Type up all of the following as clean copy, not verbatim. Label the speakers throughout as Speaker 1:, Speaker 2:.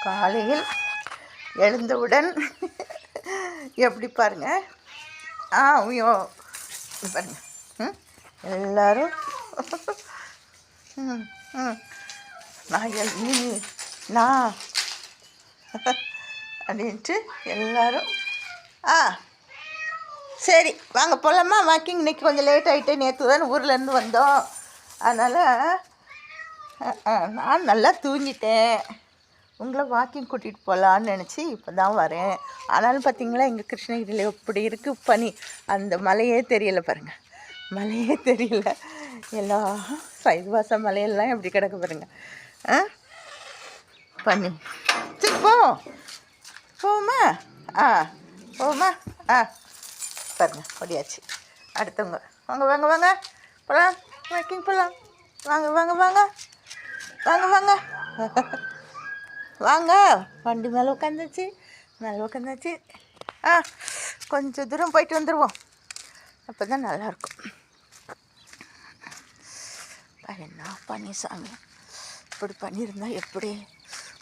Speaker 1: காலையில் எழுந்தவுடன் எப்படி பாருங்க. ஐயோ பாருங்க. எல்லோரும் நான் அப்படின்ட்டு எல்லோரும் சரி வாங்க போகலாமா வாக்கிங். இன்றைக்கி கொஞ்சம் லேட் ஆகிட்டே, நேற்று தான் ஊர்லேருந்து வந்தோம். அதனால் நான் நல்லா தூங்கிட்டேன். உங்களை வாக்கிங் கூட்டிகிட்டு போகலான்னு நினச்சி இப்போ தான் வரேன். ஆனாலும் பார்த்தீங்களா எங்கள் கிருஷ்ணகிரியில் எப்படி இருக்குது பனி. அந்த மலையே தெரியலை பாருங்கள், மலையே தெரியல. எல்லாம் சைதுவாசம் மலையெல்லாம் எப்படி கிடக்கு பாருங்கள். பனி. சரி போவோமா? போவோமா? பாருங்க முடியாச்சு. அடுத்தவங்க வாங்க வாங்க வாங்க போகலாம், வாக்கிங் போகலாம். வாங்க வாங்க வாங்க வாங்க வாங்க வாங்க. வண்டி மேலே உட்காந்தாச்சு. கொஞ்சம் தூரம் போயிட்டு வந்துடுவோம், அப்போ தான் நல்லாயிருக்கும். என்ன பண்ணி சாமி, இப்படி பண்ணியிருந்தால் எப்படி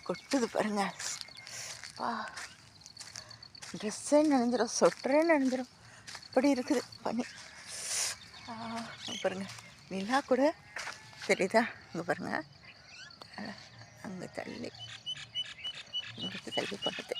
Speaker 1: கொட்டுது பாருங்க. ட்ரெஸ்ஸே நனைஞ்சிடும், சொட்டரே நனைஞ்சிடும், அப்படி இருக்குது பனி. பாருங்க நிலா கூட தெரியுதா? அங்கே பாருங்கள், அங்கே தள்ளி போட்டது.